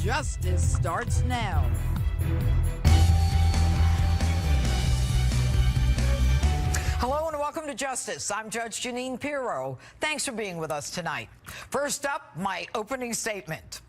Justice starts now. Hello and welcome to Justice. I'm Judge Jeanine Pirro. Thanks for being with us tonight. First up, my opening statement.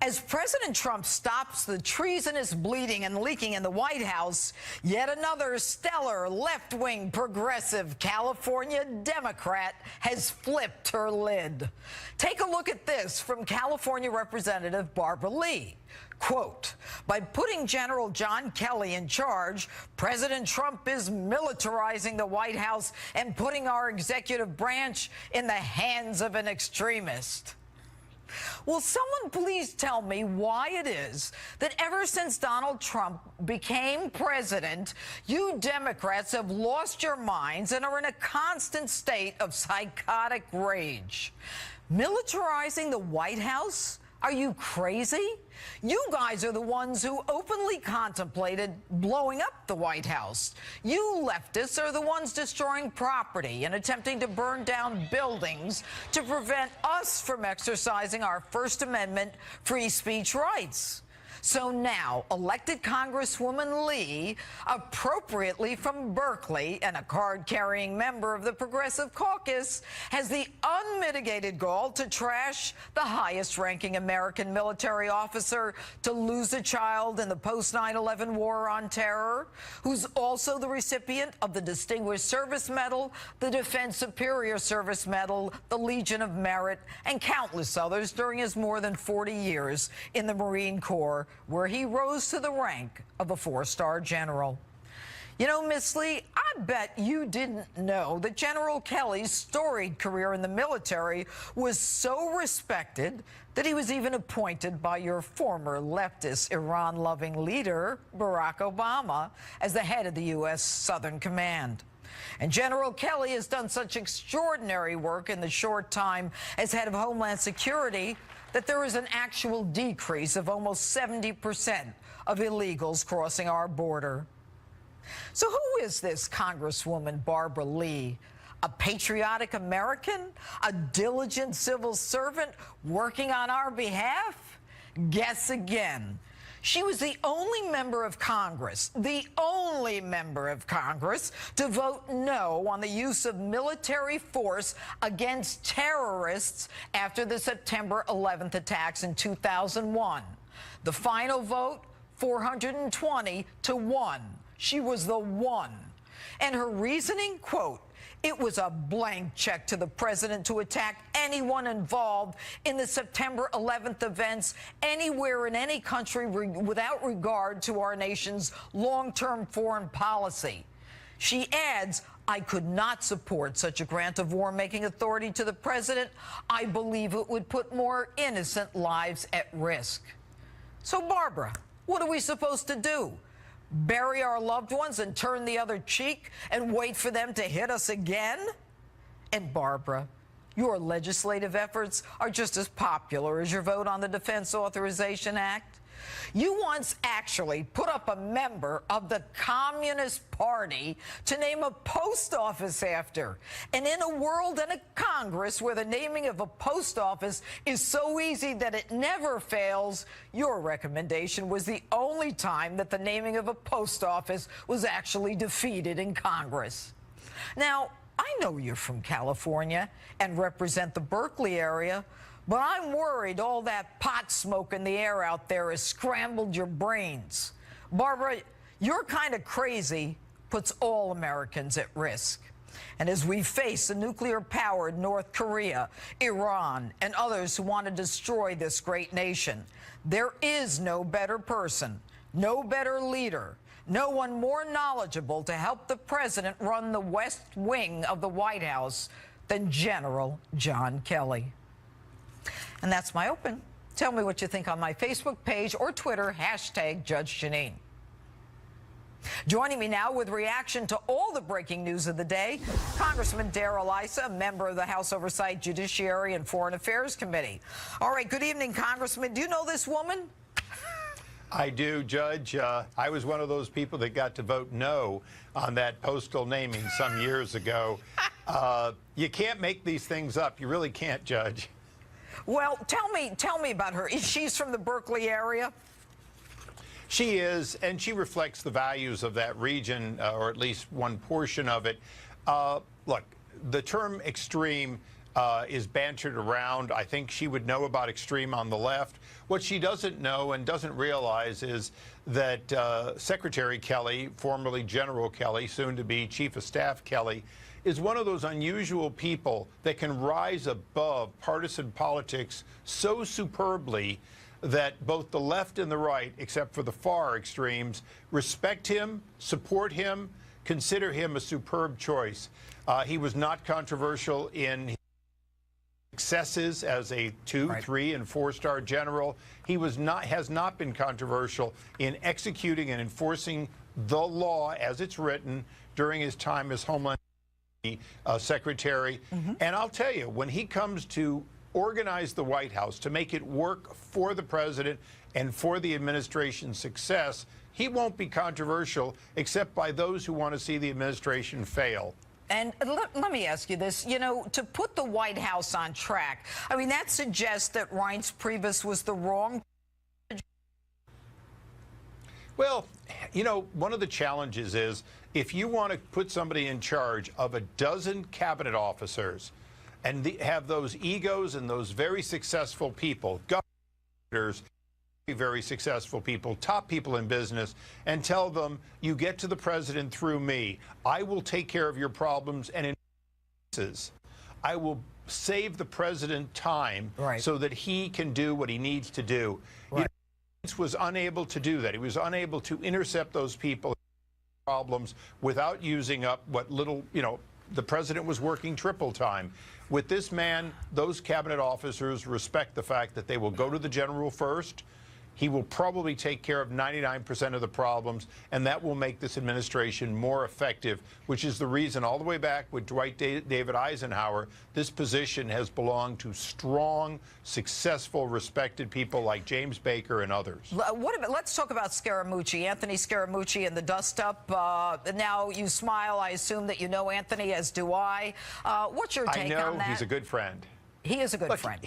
As President Trump stops the treasonous bleeding and leaking in the White House, yet another stellar left-wing progressive California Democrat has flipped her lid. Take a look at this from California Representative Barbara Lee. Quote, by putting General John Kelly in charge, President Trump is militarizing the White House and putting our executive branch in the hands of an extremist. Will someone please tell me why it is that ever since Donald Trump became president, you Democrats have lost your minds and are in a constant state of psychotic rage? Militarizing the White House? Are you crazy? You guys are the ones who openly contemplated blowing up the White House. You leftists are the ones destroying property and attempting to burn down buildings to prevent us from exercising our First Amendment free speech rights. So now, elected Congresswoman Lee, appropriately from Berkeley and a card-carrying member of the Progressive Caucus, has the unmitigated gall to trash the highest-ranking American military officer to lose a child in the post-9/11 war on terror, who's also the recipient of the Distinguished Service Medal, the Defense Superior Service Medal, the Legion of Merit, and countless others during his more than 40 years in the Marine Corps, where he rose to the rank of a 4-star general. You know, Miss Lee, I bet you didn't know that General Kelly's storied career in the military was so respected that he was even appointed by your former leftist Iran-loving leader, Barack Obama, as the head of the U.S. Southern Command. And General Kelly has done such extraordinary work in the short time as head of Homeland Security that there is an actual decrease of almost 70% of illegals crossing our border. So who is this Congresswoman Barbara Lee? A patriotic American? A diligent civil servant working on our behalf? Guess again. She was the only member of Congress, to vote no on the use of military force against terrorists after the September 11th attacks in 2001. The final vote, 420 to 1. She was the one. And her reasoning, quote, it was a blank check to the president to attack anyone involved in the September 11th events anywhere in any country without regard to our nation's long-term foreign policy. She adds, I could not support such a grant of war-making authority to the president. I believe it would put more innocent lives at risk. So, Barbara, what are we supposed to do? Bury our loved ones and turn the other cheek and wait for them to hit us again? And Barbara, your legislative efforts are just as popular as your vote on the Defense Authorization Act. You once actually put up a member of the Communist Party to name a post office after. And in a world and a Congress where the naming of a post office is so easy that it never fails, your recommendation was the only time that the naming of a post office was actually defeated in Congress. Now, I know you're from California and represent the Berkeley area, but I'm worried all that pot smoke in the air out there has scrambled your brains. Barbara, your kind of crazy puts all Americans at risk. And as we face a nuclear-powered North Korea, Iran, and others who want to destroy this great nation, there is no better person, no better leader, no one more knowledgeable to help the president run the West Wing of the White House than General John Kelly. And that's my open. Tell me what you think on my Facebook page or Twitter, #JudgeJeanine. Joining me now with reaction to all the breaking news of the day, Congressman Darrell Issa, a member of the House Oversight, Judiciary, and Foreign Affairs Committee. All right, good evening, Congressman. Do you know this woman? I do, Judge. I was one of those people that got to vote no on that postal naming some years ago. You can't make these things up. You really can't, Judge. Well, tell me about her. She's from the Berkeley area? She is, and she reflects the values of that region, or at least one portion of it. Look, the term extreme is bantered around. I think she would know about extreme on the left. What she doesn't know and doesn't realize is that Secretary Kelly, formerly General Kelly, soon to be Chief of Staff Kelly, is one of those unusual people that can rise above partisan politics so superbly that both the left and the right, except for the far extremes, respect him, support him, consider him a superb choice. He was not controversial in his successes as a 2, 3, and 4-star general. He has not been controversial in executing and enforcing the law as it's written during his time as Homeland Secretary. And I'll tell you, when he comes to organize the White House to make it work for the president and for the administration's success, he won't be controversial except by those who want to see the administration fail. And let me ask you this, you know, to put the White House on track, I mean, that suggests that Reince Priebus was the wrong. Well, you know, one of the challenges is if you want to put somebody in charge of a dozen cabinet officers and have those egos and those very successful people, governors, very successful people, top people in business, and tell them, you get to the president through me. I will take care of your problems, and in cases, I will save the president time so that he can do what he needs to do. You know, Reince was unable to do that. He was unable to intercept those people problems without using up what little, you know, the president was working triple time. With this man, those cabinet officers respect the fact that they will go to the general first. He will probably take care of 99% of the problems, and that will make this administration more effective, which is the reason all the way back with Dwight David Eisenhower, this position has belonged to strong, successful, respected people like James Baker and others. Let's talk about Scaramucci, Anthony Scaramucci and the dust-up. Now you smile. I assume that you know Anthony, as do I. What's your take on that? He's a good friend. He is a good friend.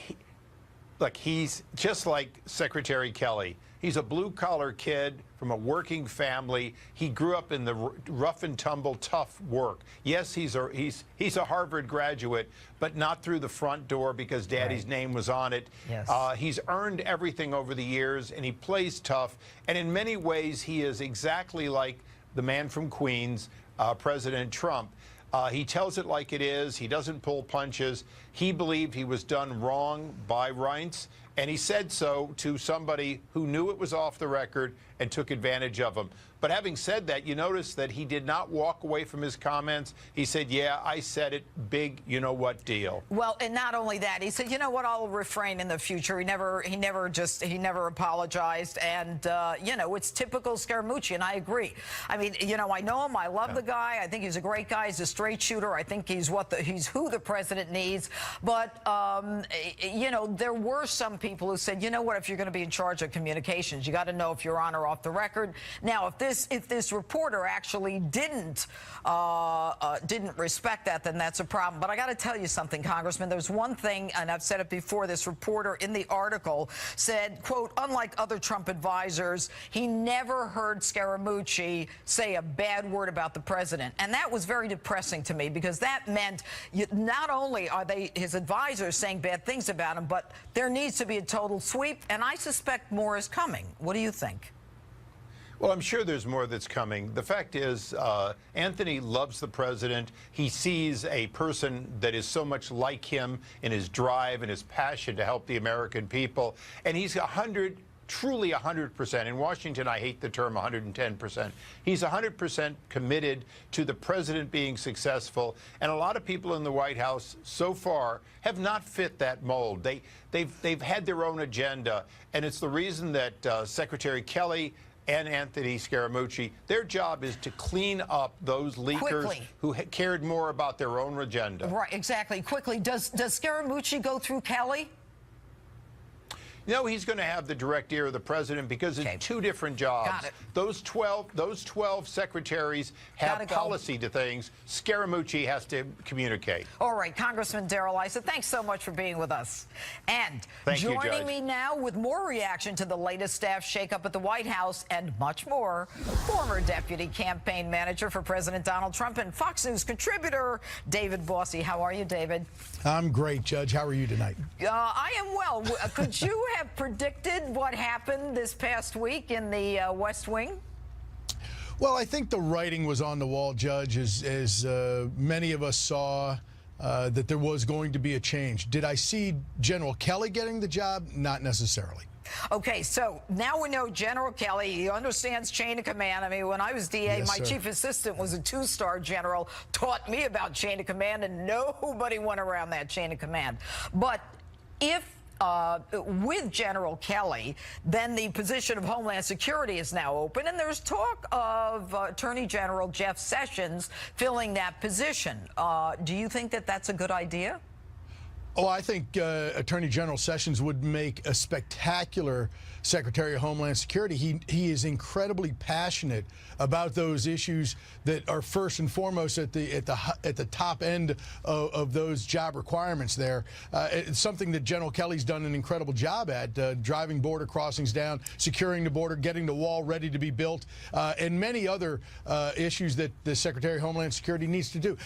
Look, he's just like Secretary Kelly. He's a blue-collar kid from a working family. He grew up in the rough and tumble, tough work. Yes, he's a Harvard graduate, but not through the front door because Daddy's name was on it. Yes. He's earned everything over the years, and he plays tough. And in many ways, he is exactly like the man from Queens, President Trump. He tells it like it is. He doesn't pull punches. He believed he was done wrong by Reince, and he said so to somebody who knew it was off the record and took advantage of him. But having said that, you notice that he did not walk away from his comments. He said, yeah, I said it, big you-know-what deal. Well, and not only that, he said, you know what, I'll refrain in the future. He never apologized. And, you know, it's typical Scaramucci, and I agree. I mean, you know, I know him. I love the guy. I think he's a great guy. He's a straight shooter. I think he's who the president needs. But, you know, there were some people who said, you know what, if you're going to be in charge of communications, you got to know if you're on or off the record. Now, if this reporter actually didn't respect that, then that's a problem. But I got to tell you something, Congressman. There's one thing, and I've said it before, this reporter in the article said, quote, unlike other Trump advisors, he never heard Scaramucci say a bad word about the president. And that was very depressing to me, because that meant not only are his advisors saying bad things about him, but there needs to be a total sweep, and I suspect more is coming. What do you think? Well, I'm sure there's more that's coming. The fact is, Anthony loves the president. He sees a person that is so much like him in his drive and his passion to help the American people. And he's truly 100%. In Washington, I hate the term 110%. He's 100% committed to the president being successful. And a lot of people in the White House so far have not fit that mold. They've had their own agenda. And it's the reason that Secretary Kelly and Anthony Scaramucci, their job is to clean up those leakers who cared more about their own agenda. Right, exactly. Quickly, does Scaramucci go through Kelly? No, he's going to have the direct ear of the president because it's two different jobs. Got it. Those 12 secretaries have policy to things. Scaramucci has to communicate. All right, Congressman Darrell Issa, thanks so much for being with us. And joining me now with more reaction to the latest staff shakeup at the White House and much more, former deputy campaign manager for President Donald Trump and Fox News contributor David Bossie. How are you, David? I'm great, Judge. How are you tonight? I am well. Could you have predicted what happened this past week in the West Wing? Well, I think the writing was on the wall, Judge, as many of us saw that there was going to be a change. Did I see General Kelly getting the job? Not necessarily. Okay, so now we know General Kelly, he understands chain of command. I mean, when I was DA, my chief assistant was a two-star general, taught me about chain of command, and nobody went around that chain of command. But if with General Kelly, then the position of Homeland Security is now open, and there's talk of Attorney General Jeff Sessions filling that position. Do you think that that's a good idea? Oh, I think Attorney General Sessions would make a spectacular Secretary of Homeland Security. He is incredibly passionate about those issues that are first and foremost at the top end of those job requirements there. It's something that General Kelly's done an incredible job at, driving border crossings down, securing the border, getting the wall ready to be built, and many other issues that the Secretary of Homeland Security needs to do.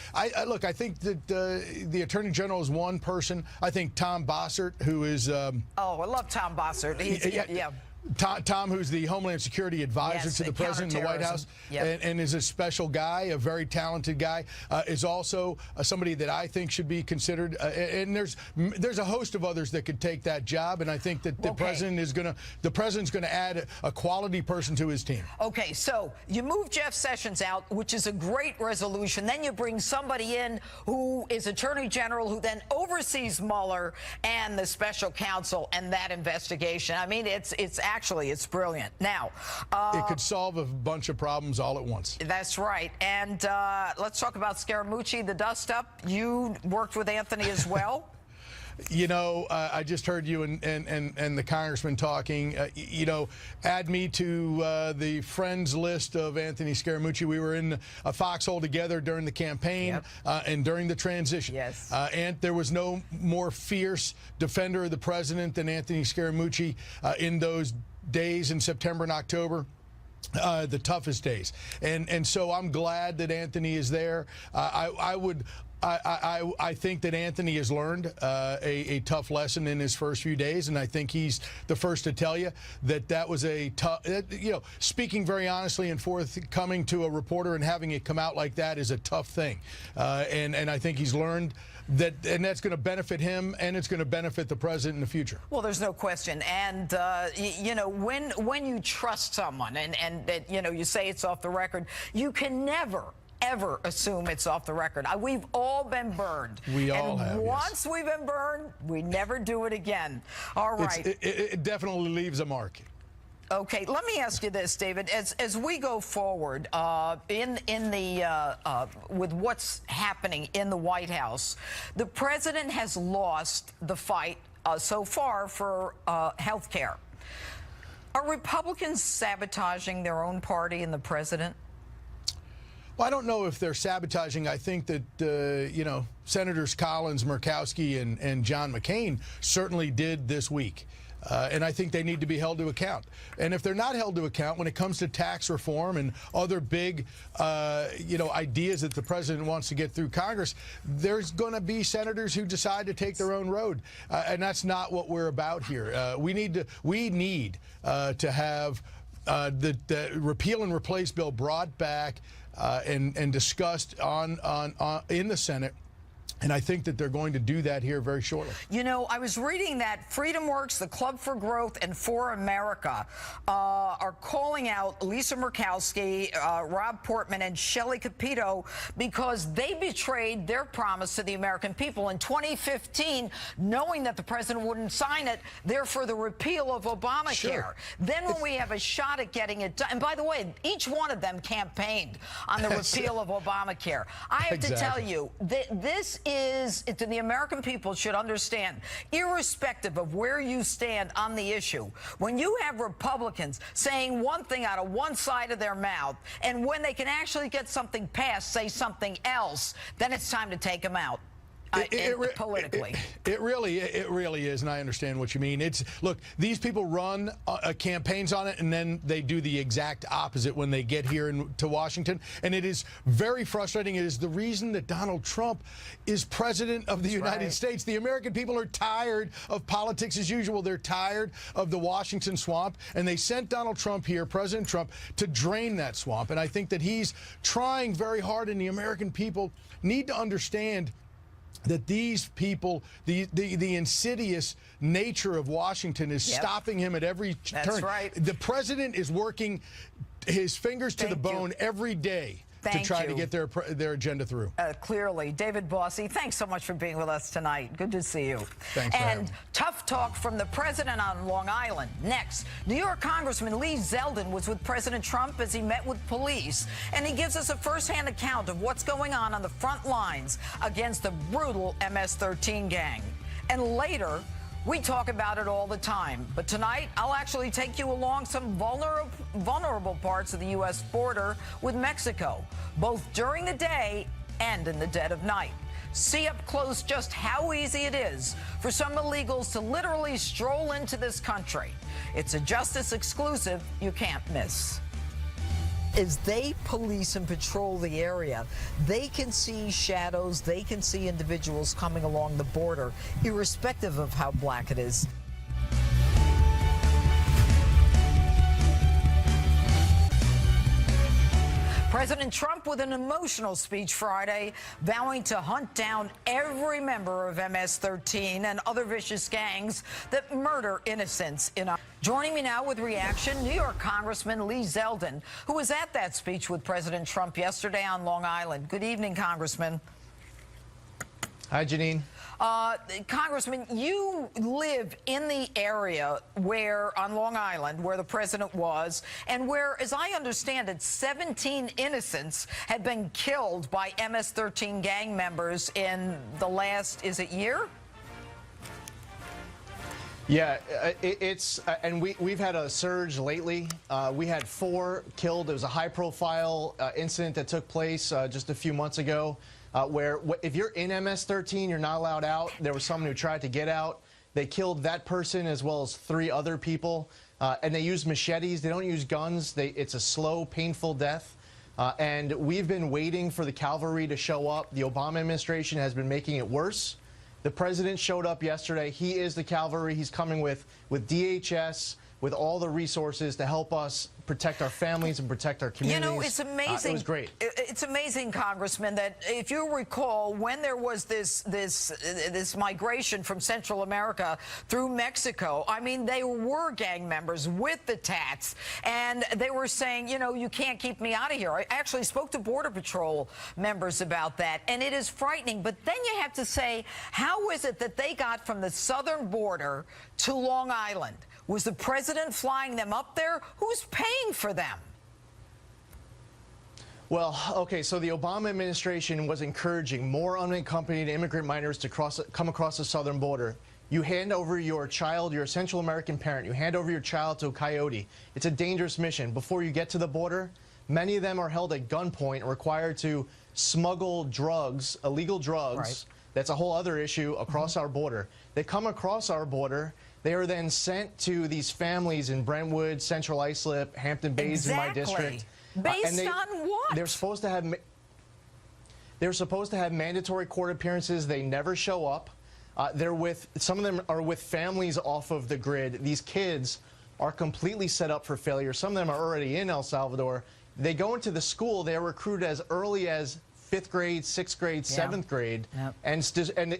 Look, I think that the Attorney General is one person. I think Tom Bossert, who is... oh, I love Tom Bossert. Yeah. Tom, who's the Homeland Security advisor to the president in the White House, and is a special guy, a very talented guy, is also somebody that I think should be considered. And there's a host of others that could take that job, and I think that the president's going to add a quality person to his team. Okay, so you move Jeff Sessions out, which is a great resolution. Then you bring somebody in who is Attorney General, who then oversees Mueller and the special counsel and that investigation. I mean, it's brilliant. Now, it could solve a bunch of problems all at once. That's right. And let's talk about Scaramucci, the dust-up. You worked with Anthony as well. You know, I just heard you and the congressman talking. You know, add me to the friends list of Anthony Scaramucci. We were in a foxhole together during the campaign and during the transition. Yes. And there was no more fierce defender of the president than Anthony Scaramucci in those days in September and October. The toughest days. And so I'm glad that Anthony is there. I think that Anthony has learned a tough lesson in his first few days, and I think he's the first to tell you that was a tough, you know, speaking very honestly and forthcoming to a reporter and having it come out like that is a tough thing. And I think he's learned that, and that's going to benefit him, and it's going to benefit the president in the future. Well, there's no question. And, you know, when you trust someone and you know, you say it's off the record, you can never ever assume it's off the record. We've all been burned. We all have. Once we've been burned, we never do it again. All right. It definitely leaves a mark. Okay, let me ask you this, David. As we go forward with what's happening in the White House, the president has lost the fight so far for health care. Are Republicans sabotaging their own party and the president? Well, I don't know if they're sabotaging. I think that, you know, Senators Collins, Murkowski, and John McCain certainly did this week. And I think they need to be held to account. And if they're not held to account when it comes to tax reform and other big, you know, ideas that the president wants to get through Congress, there's going to be senators who decide to take their own road. And that's not what we're about here. We need to have the repeal and replace bill brought back and discussed in the Senate. And I think that they're going to do that here very shortly. You know, I was reading that FreedomWorks, the Club for Growth, and For America are calling out Lisa Murkowski, Rob Portman, and Shelley Capito because they betrayed their promise to the American people in 2015, knowing that the president wouldn't sign it, therefore the repeal of Obamacare. Sure. Then when we have a shot at getting it done, and by the way, each one of them campaigned on the repeal of Obamacare. I have to tell you that this the American people should understand, irrespective of where you stand on the issue, when you have Republicans saying one thing out of one side of their mouth, and when they can actually get something passed, say something else, then it's time to take them out. Politically, it really is, and I understand what you mean. Look, these people run campaigns on it, and then they do the exact opposite when they get here to Washington, and it is very frustrating. It is the reason that Donald Trump is president of the United States. The American people are tired of politics as usual. They're tired of the Washington swamp, and they sent Donald Trump here, President Trump, to drain that swamp. And I think that he's trying very hard, and the American people need to understand that these people, the insidious nature of Washington is stopping him at every turn. That's right. The president is working his fingers to the bone every day to try to get their agenda through. Clearly. David Bossie, thanks so much for being with us tonight. Good to see you. Thanks for having me. Tough talk from the president on Long Island. Next, New York Congressman Lee Zeldin was with President Trump as he met with police, and he gives us a first-hand account of what's going on the front lines against the brutal MS-13 gang. And later, we talk about it all the time, but tonight I'll actually take you along some vulnerable parts of the U.S. border with Mexico, both during the day and in the dead of night. See up close just how easy it is for some illegals to literally stroll into this country. It's a Justice exclusive you can't miss. As they police and patrol the area, they can see shadows, they can see individuals coming along the border, irrespective of how black it is. President Trump with an emotional speech Friday, vowing to hunt down every member of MS-13 and other vicious gangs that murder innocents in our... Joining me now with reaction, New York Congressman Lee Zeldin, who was at that speech with President Trump yesterday on Long Island. Good evening, Congressman. Hi, Jeanine. Congressman, you live in the area on Long Island, where the president was, and where, as I understand it, 17 innocents had been killed by MS-13 gang members in the last, is it year? Yeah, and we've had a surge lately. We had 4 killed. There was a high-profile incident that took place just a few months ago. Where if you're in MS-13, you're not allowed out. There was someone who tried to get out. They killed that person as well as 3 other people. And they use machetes. They don't use guns. It's a slow, painful death. And we've been waiting for the cavalry to show up. The Obama administration has been making it worse. The president showed up yesterday. He is the cavalry. He's coming with DHS, with all the resources to help us protect our families and protect our communities. You know, it's amazing. It was great. It's amazing, Congressman, that if you recall, when there was this migration from Central America through Mexico, I mean, they were gang members with the tats, and they were saying, you know, you can't keep me out of here. I actually spoke to Border Patrol members about that, and it is frightening. But then you have to say, how is it that they got from the southern border to Long Island? Was the president flying them up there? Who's paying for them? Well, okay, so the Obama administration was encouraging more unaccompanied immigrant minors to come across the southern border. You hand over your child, you're a Central American parent, you hand over your child to a coyote. It's a dangerous mission. Before you get to the border, many of them are held at gunpoint and required to smuggle drugs, illegal drugs. Right. That's a whole other issue across our border. They come across our border. They are then sent to these families in Brentwood, Central Islip, Hampton Bays in my district. Based on what? They're supposed to have mandatory court appearances. They never show up. Some of them are with families off of the grid. These kids are completely set up for failure. Some of them are already in El Salvador. They go into the school. They're recruited as early as 5th grade, 6th grade, 7th grade, and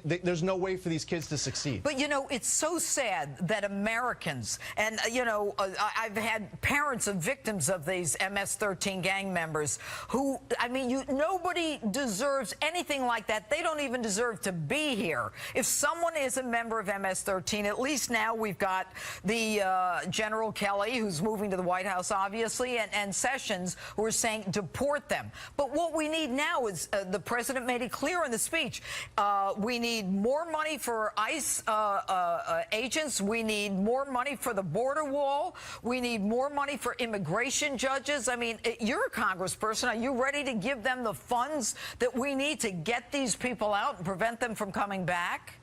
there's no way for these kids to succeed. But, you know, it's so sad that Americans, and, you know, I've had parents of victims of these MS-13 gang members who, I mean, nobody deserves anything like that. They don't even deserve to be here. If someone is a member of MS-13, at least now we've got the General Kelly, who's moving to the White House, obviously, and Sessions, who are saying deport them. But what we need now is was the president made it clear in the speech. We need more money for ICE agents. We need more money for the border wall. We need more money for immigration judges. I mean, you're a congressperson. Are you ready to give them the funds that we need to get these people out and prevent them from coming back?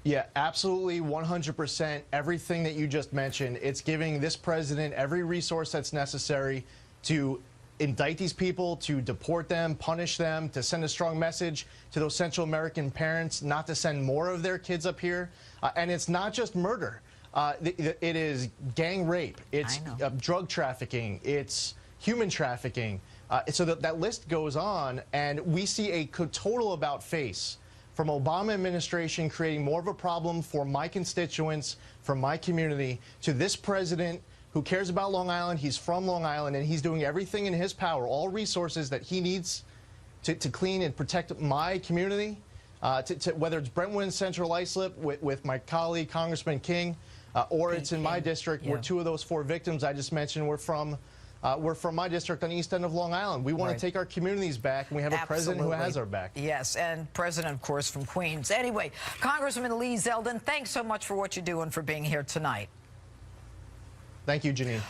Yeah, absolutely, 100%. Everything that you just mentioned, it's giving this president every resource that's necessary to indict these people, to deport them, punish them, to send a strong message to those Central American parents not to send more of their kids up here. And it's not just murder. It is gang rape. It's drug trafficking. It's human trafficking. So that list goes on, and we see a total about face from Obama administration creating more of a problem for my constituents, for my community, to this president who cares about Long Island. He's from Long Island, and he's doing everything in his power, all resources that he needs to clean and protect my community, whether it's Brentwood and Central Islip with my colleague, Congressman King, or it's in my district where 2 of those 4 victims I just mentioned were from my district on the east end of Long Island. We want to take our communities back, and we have a president who has our back. Yes, and president, of course, from Queens. Anyway, Congressman Lee Zeldin, thanks so much for what you're doing, for being here tonight. Thank you, Jeanine.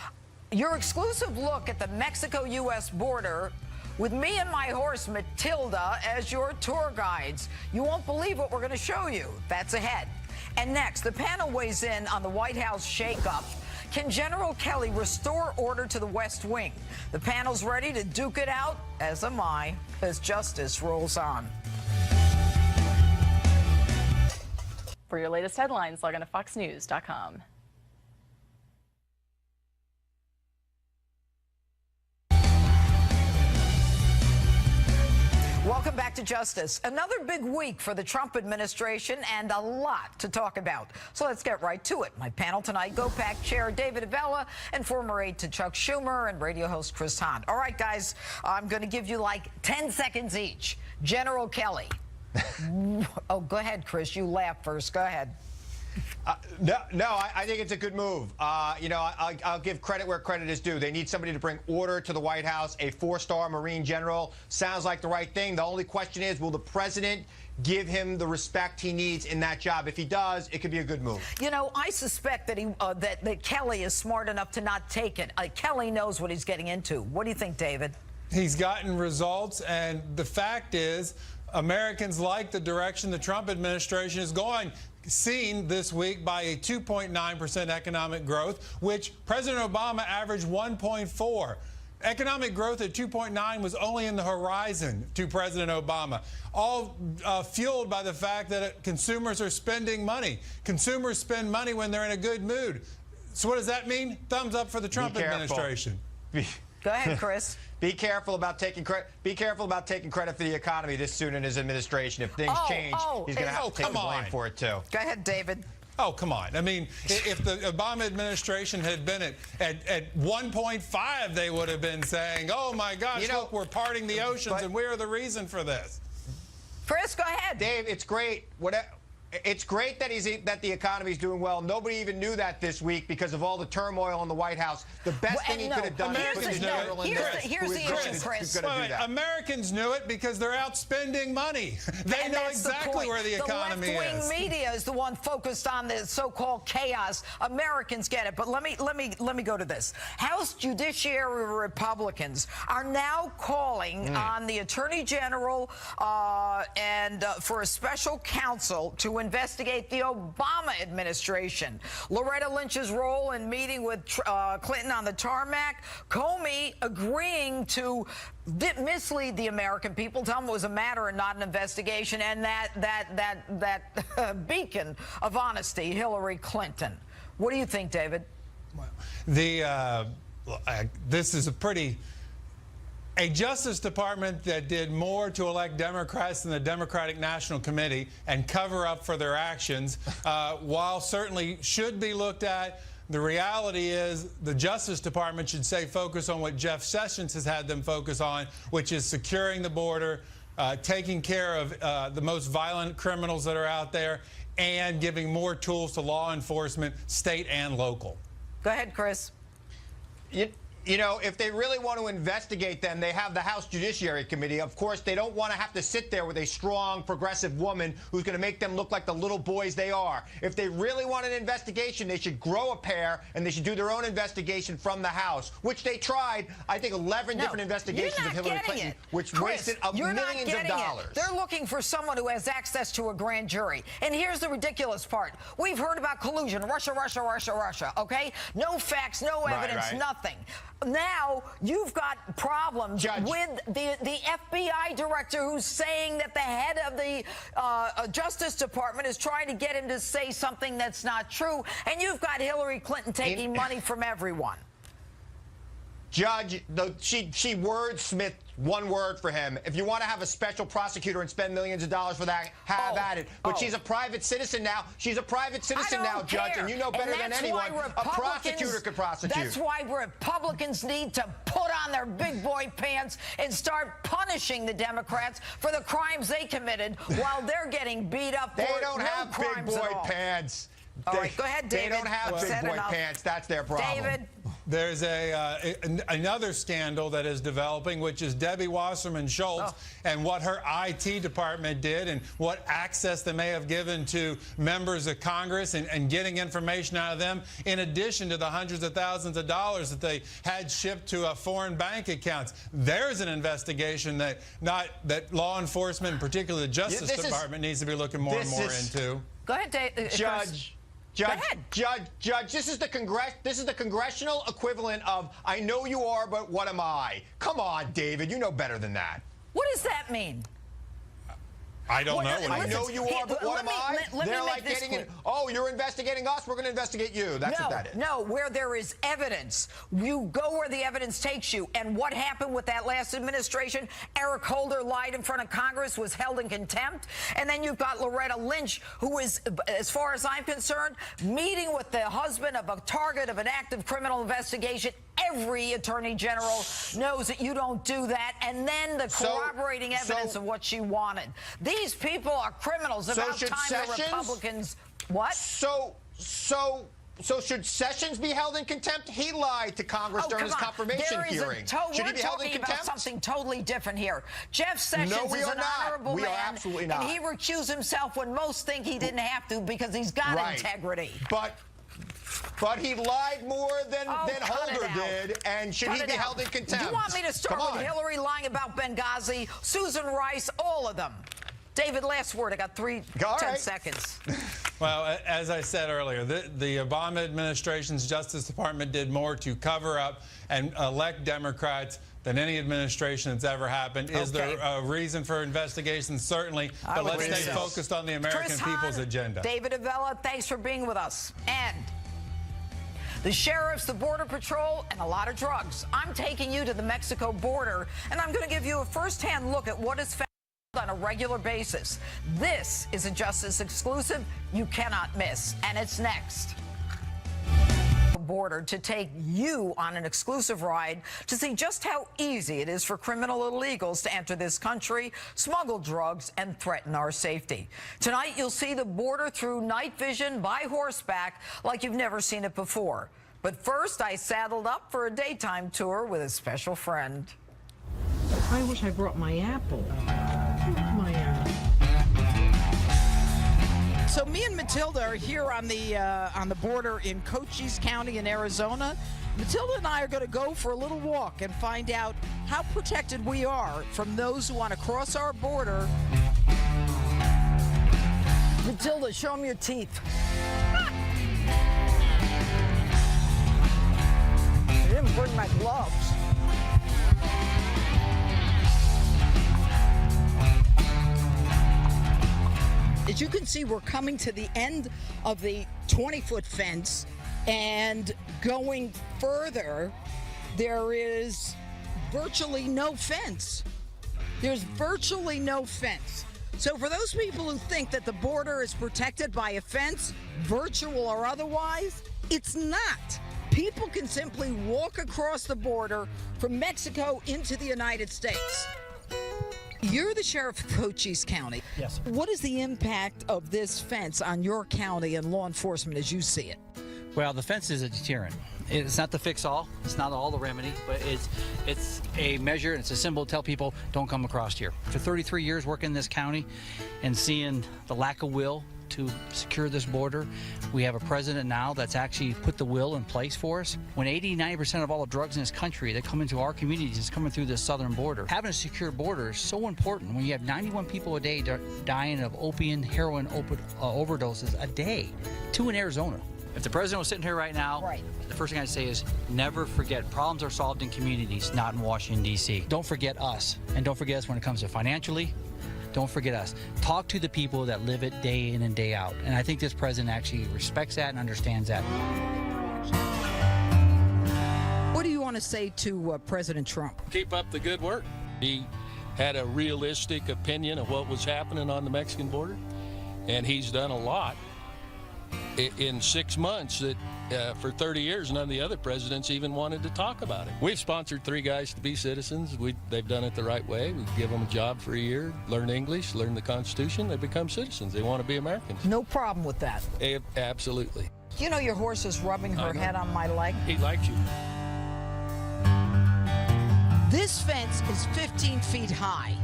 Your exclusive look at the Mexico-U.S. border with me and my horse, Matilda, as your tour guides. You won't believe what we're going to show you. That's ahead. And next, the panel weighs in on the White House shakeup. Can General Kelly restore order to the West Wing? The panel's ready to duke it out, as am I, as justice rolls on. For your latest headlines, log on to foxnews.com. Welcome back to Justice. Another big week for the Trump administration and a lot to talk about. So let's get right to it. My panel tonight, GOPAC Chair David Avella and former aide to Chuck Schumer and radio host Chris Hahn. All right, guys, I'm going to give you like 10 seconds each. General Kelly. Oh, go ahead, Chris. You laugh first. Go ahead. I think it's a good move. You know, I'll give credit where credit is due. They need somebody to bring order to the White House. A 4-star Marine general sounds like the right thing. The only question is, will the president give him the respect he needs in that job? If he does, it could be a good move. You know, I suspect that that Kelly is smart enough to not take it. Kelly knows what he's getting into. What do you think, David? He's gotten results, and the fact is, Americans like the direction the Trump administration is going, seen this week by a 2.9% economic growth, which President Obama averaged 1.4. Economic growth at 2.9 was only in the horizon to President Obama, all fueled by the fact that consumers are spending money. Consumers spend money when they're in a good mood. So what does that mean? Thumbs up for the Trump administration. Go ahead, Chris. Be careful about taking credit. Be careful about taking credit for the economy this soon in his administration. If things change, he's going to have to take the blame for it too. Go ahead, David. Oh, come on. I mean, if the Obama administration had been at 1.5, they would have been saying, oh, my gosh, look, we're parting the oceans, and we're the reason for this. Chris, go ahead. Dave, it's great. It's great that the economy is doing well. Nobody even knew that this week because of all the turmoil in the White House. The best thing he could have done is put General in there. Here's the issue, Chris. Americans knew it because they're out spending money. They know exactly where the economy is. The left-wing media is the one focused on the so-called chaos. Americans get it. But let me go to this. House Judiciary Republicans are now calling on the Attorney General and for a special counsel to investigate the Obama administration. Loretta Lynch's role in meeting with Clinton on the tarmac, Comey agreeing to mislead the American people, tell them it was a matter and not an investigation, and that beacon of honesty, Hillary Clinton. What do you think, David? Well, this is a Justice Department that did more to elect Democrats than the Democratic National Committee and cover up for their actions, while certainly should be looked at. The reality is the Justice Department should say focus on what Jeff Sessions has had them focus on, which is securing the border, taking care of the most violent criminals that are out there, and giving more tools to law enforcement, state and local. Go ahead, Chris. You know, if they really want to investigate them, they have the House Judiciary Committee. Of course, they don't want to have to sit there with a strong, progressive woman who's going to make them look like the little boys they are. If they really want an investigation, they should grow a pair, and they should do their own investigation from the House, which they tried, I think, 11 different investigations of Hillary Clinton, which wasted millions of dollars. They're looking for someone who has access to a grand jury. And here's the ridiculous part. We've heard about collusion, Russia, okay? No facts, no evidence, nothing. Now you've got problems with the FBI director who's saying that the head of the Justice Department is trying to get him to say something that's not true, and you've got Hillary Clinton taking money from everyone. Judge, she wordsmithed one word for him. If you want to have a special prosecutor and spend millions of dollars for that, have at it. But she's a private citizen now. She's a private citizen now, Judge, and you know better than anyone, a prosecutor could prosecute. That's why Republicans need to put on their big boy pants and start punishing the Democrats for the crimes they committed while they're getting beat up for They don't have big boy pants. All right, go ahead, David. They don't have big boy pants. That's their problem. David. There's another scandal that is developing, which is Debbie Wasserman Schultz and what her IT department did and what access they may have given to members of Congress and getting information out of them, in addition to the hundreds of thousands of dollars that they had shipped to foreign bank accounts. There's an investigation that law enforcement, and particularly the Justice Department, needs to be looking more and more into. Go ahead, David. Judge, this is the congressional equivalent of "I know you are, but what am I?" Come on, David, you know better than that. What does that mean? I don't know. I know you are, but what am I? They're like getting in. Oh, you're investigating us. We're going to investigate you. That's what that is. No, where there is evidence, you go where the evidence takes you. And what happened with that last administration? Eric Holder lied in front of Congress, was held in contempt. And then you've got Loretta Lynch, who is, as far as I'm concerned, meeting with the husband of a target of an active criminal investigation. Every attorney general knows that you don't do that. And then the corroborating evidence of what she wanted. These people are criminals. About time the Republicans... What? So should Sessions be held in contempt? He lied to Congress during his confirmation hearing. Should he be held in contempt? About something totally different here. Jeff Sessions is an honorable man. We are absolutely not. And he recused himself when most think he didn't have to because he's got integrity. But he lied more than Holder did, and should he be held in contempt? Do you want me to start with Hillary lying about Benghazi, Susan Rice, all of them? David, last word. I got 10 seconds. Well, as I said earlier, the Obama administration's Justice Department did more to cover up and elect Democrats than any administration that's ever happened. Is there a reason for investigation? Certainly. But let's stay focused on the American people's agenda. David Avella, thanks for being with us. And the sheriffs, the Border Patrol, and a lot of drugs. I'm taking you to the Mexico border, and I'm going to give you a first-hand look at what is found on a regular basis. This is a Justice exclusive you cannot miss, and it's next. Border to take you on an exclusive ride to see just how easy it is for criminal illegals to enter this country, smuggle drugs, and threaten our safety. Tonight, you'll see the border through night vision by horseback like you've never seen it before. But first, I saddled up for a daytime tour with a special friend. I wish I brought my apple. My apple. So me and Matilda are here on the border in Cochise County in Arizona. Matilda and I are going to go for a little walk and find out how protected we are from those who want to cross our border. Matilda, show them your teeth. I didn't bring my gloves. As you can see, we're coming to the end of the 20-foot fence, and going further, there is virtually no fence. There's virtually no fence. So for those people who think that the border is protected by a fence, virtual or otherwise, it's not. People can simply walk across the border from Mexico into the United States. You're the sheriff of Cochise County. Yes. What is the impact of this fence on your county and law enforcement as you see it? Well, the fence is a deterrent. It's not the fix-all. It's not all the remedy, but it's a measure. It's a symbol to tell people don't come across here. For 33 years working in this county and seeing the lack of will to secure this border, we have a president now that's actually put the will in place for us. When 80-90% of all the drugs in this country that come into our communities is coming through this southern border, having a secure border is so important. When you have 91 people a day dying of opium, heroin overdoses a day, 2 in Arizona. If the president was sitting here right now, the first thing I'd say is never forget problems are solved in communities, not in Washington, D.C. Don't forget us, and don't forget us when it comes to financially. Don't forget us. Talk to the people that live it day in and day out. And I think this president actually respects that and understands that. What do you want to say to President Trump? Keep up the good work. He had a realistic opinion of what was happening on the Mexican border, and he's done a lot in 6 months that for 30 years none of the other presidents even wanted to talk about it. We've sponsored 3 guys to be citizens. They've done it the right way. We give them a job for a year, learn English, learn the Constitution. They become citizens. They want to be Americans. No problem with that. Absolutely. You know your horse is rubbing her head on my leg. He likes you. This fence is 15 feet high.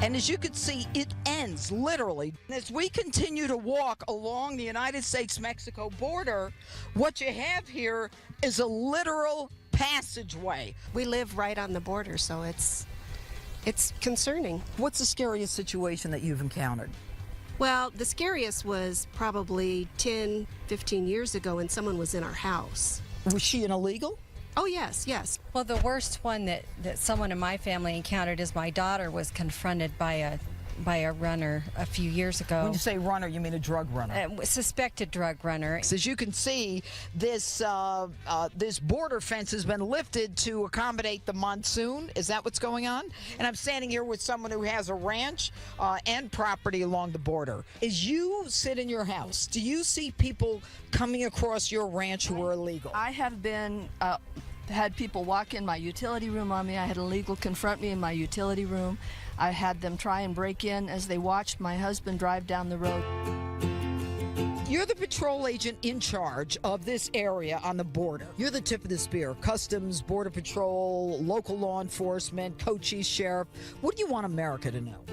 And as you can see, it ends literally. As we continue to walk along the United States-Mexico border, what you have here is a literal passageway. We live right on the border, so it's concerning. What's the scariest situation that you've encountered? Well, the scariest was probably 10, 15 years ago when someone was in our house. Was she an illegal? Oh, yes, yes. Well, the worst one that someone in my family encountered is my daughter was confronted by a runner a few years ago. When you say runner, you mean a drug runner? Suspected drug runner. As you can see, this border fence has been lifted to accommodate the monsoon. Is that what's going on? And I'm standing here with someone who has a ranch and property along the border. As you sit in your house, do you see people coming across your ranch who are illegal? I have been had people walk in my utility room on me. I had illegal confront me in my utility room. I had them try and break in as they watched my husband drive down the road. You're the patrol agent in charge of this area on the border. You're the tip of the spear. Customs, Border Patrol, local law enforcement, Cochise Sheriff. What do you want America to know?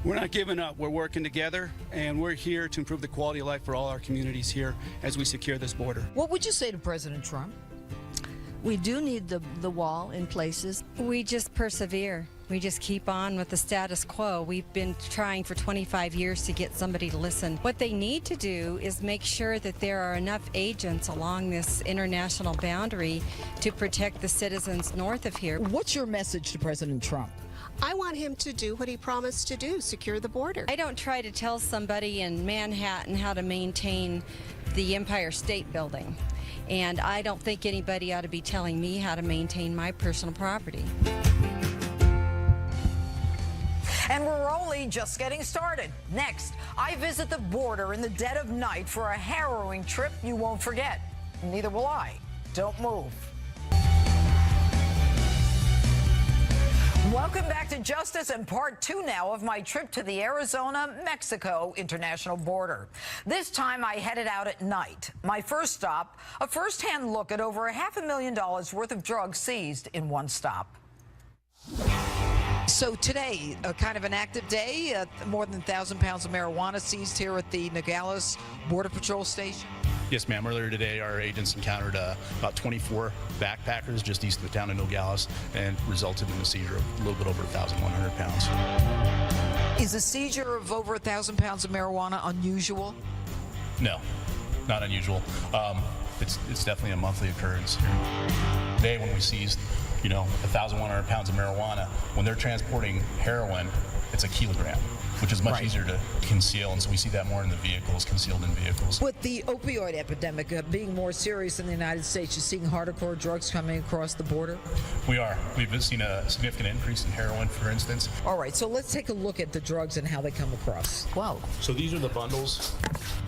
We're not giving up. We're working together, and we're here to improve the quality of life for all our communities here as we secure this border. What would you say to President Trump? We do need the wall in places. We just persevere. We just keep on with the status quo. We've been trying for 25 years to get somebody to listen. What they need to do is make sure that there are enough agents along this international boundary to protect the citizens north of here. What's your message to President Trump? I want him to do what he promised to do, secure the border. I don't try to tell somebody in Manhattan how to maintain the Empire State Building. And I don't think anybody ought to be telling me how to maintain my personal property. And we're only just getting started. Next, I visit the border in the dead of night for a harrowing trip you won't forget. Neither will I. Don't move. Welcome back to Justice and part 2 now of my trip to the Arizona-Mexico international border. This time I headed out at night. My first stop, a first-hand look at over $500,000 worth of drugs seized in one stop. So today, kind of an active day, more than 1,000 pounds of marijuana seized here at the Nogales Border Patrol Station. Yes, ma'am. Earlier today, our agents encountered about 24 backpackers just east of the town of Nogales and resulted in the seizure of a little bit over 1,100 pounds. Is a seizure of over 1,000 pounds of marijuana unusual? No, not unusual. It's definitely a monthly occurrence here. Today, when we seized, 1,100 pounds of marijuana, when they're transporting heroin, it's a kilogram, which is much easier to conceal, and so we see that more in the vehicles, concealed in vehicles. With the opioid epidemic being more serious in the United States, you're seeing hardcore drugs coming across the border? We are. We've seen a significant increase in heroin, for instance. All right, so let's take a look at the drugs and how they come across. Wow. So these are the bundles.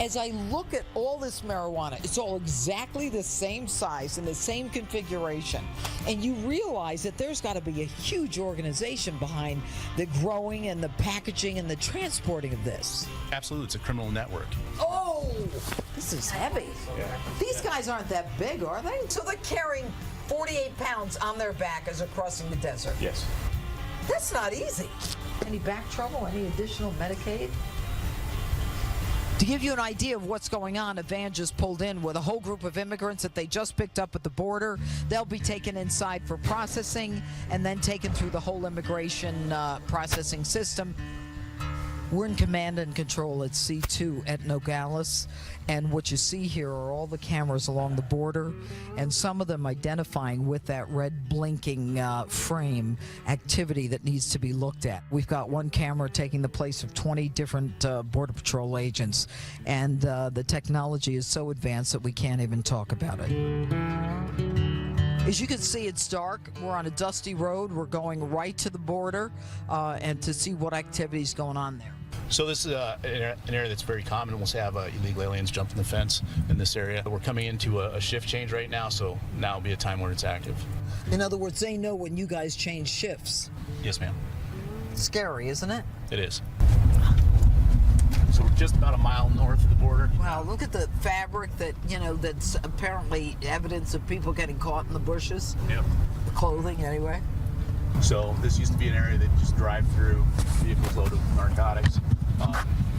As I look at all this marijuana, it's all exactly the same size and the same configuration. And you realize that there's got to be a huge organization behind the growing and the packaging and the transporting of this. Absolutely, it's a criminal network. Oh, Whoa! This is heavy. These guys aren't that big, are they? So they're carrying 48 pounds on their back as they're crossing the desert. Yes. That's not easy. Any back trouble? Any additional Medicaid? To give you an idea of what's going on, a van just pulled in with a whole group of immigrants that they just picked up at the border. They'll be taken inside for processing and then taken through the whole immigration processing system. We're in command and control at C2 at Nogales, and what you see here are all the cameras along the border, and some of them identifying with that red blinking frame activity that needs to be looked at. We've got one camera taking the place of 20 different Border Patrol agents, and the technology is so advanced that we can't even talk about it. As you can see, it's dark. We're on a dusty road. We're going right to the border and to see what activity is going on there. So this is an area that's very common. We'll have illegal aliens jumping the fence in this area. We're coming into a shift change right now, so now will be a time where it's active. In other words, they know when you guys change shifts. Yes, ma'am. Scary, isn't it? It is. So we're just about a mile north of the border. Wow, look at the fabric that, that's apparently evidence of people getting caught in the bushes. Yep. The clothing, anyway. So this used to be an area that you just drive through, vehicles loaded with narcotics.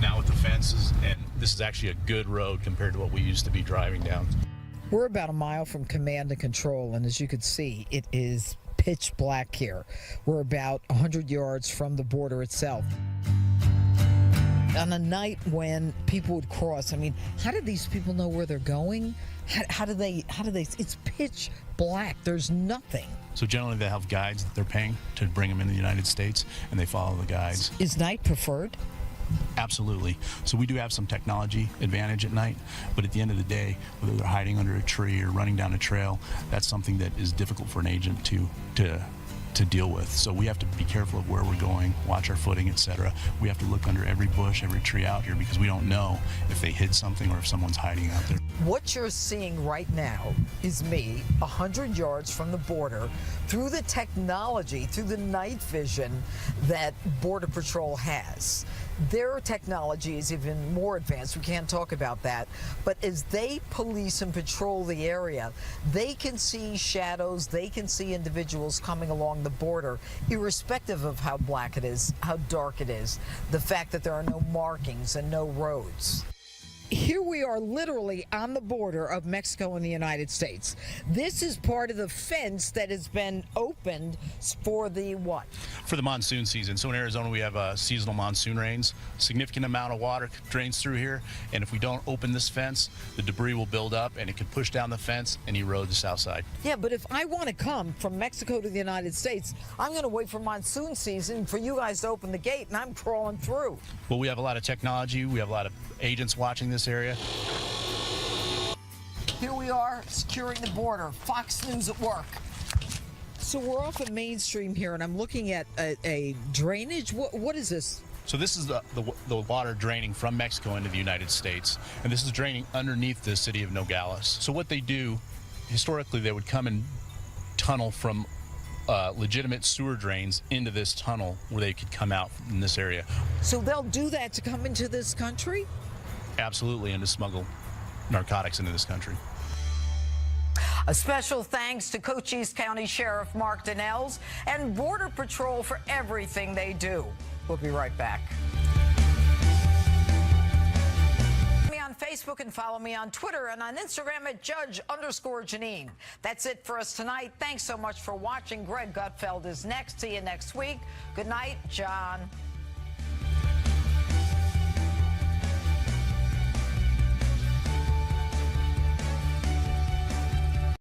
Now with the fences, and this is actually a good road compared to what we used to be driving down. We're about a mile from command and control, and as you can see, it is pitch black here. We're about 100 yards from the border itself. On a night when people would cross, how did these people know where they're going? How do they, it's pitch black. There's nothing. So generally they have guides that they're paying to bring them into the United States, and they follow the guides. Is night preferred? Absolutely. So we do have some technology advantage at night, but at the end of the day, whether they're hiding under a tree or running down a trail, that's something that is difficult for an agent to deal with. So we have to be careful of where we're going, watch our footing, etc. We have to look under every bush, every tree out here, because we don't know if they hid something or if someone's hiding out there. What you're seeing right now is me 100 yards from the border through the technology, through the night vision that Border Patrol has. Their technology is even more advanced. We can't talk about that. But as they police and patrol the area, they can see shadows, they can see individuals coming along the border, irrespective of how black it is, how dark it is, the fact that there are no markings and no roads. Here we are literally on the border of Mexico and the United States. This is part of the fence that has been opened for the what? For the monsoon season. So in Arizona we have seasonal monsoon rains. Significant amount of water drains through here, and if we don't open this fence, the debris will build up and it can push down the fence and erode the south side. Yeah, but if I want to come from Mexico to the United States, I'm going to wait for monsoon season for you guys to open the gate, and I'm crawling through. Well, we have a lot of technology. We have a lot of agents watching this area. Here we are securing the border. Fox News at work. So we're off of Main Stream here, and I'm looking at a drainage. What is this? So this is the water draining from Mexico into the United States, and this is draining underneath the city of Nogales. So what they do, historically, they would come and tunnel from legitimate sewer drains into this tunnel where they could come out in this area. So they'll do that to come into this country? Absolutely, and to smuggle narcotics into this country. A special thanks to Cochise County Sheriff Mark Donnells and Border Patrol for everything they do. We'll be right back. Me on Facebook and follow me on Twitter and on Instagram at Judge_Jeanine. That's it for us tonight. Thanks so much for watching. Greg Gutfeld is next. See you next week. Good night, John.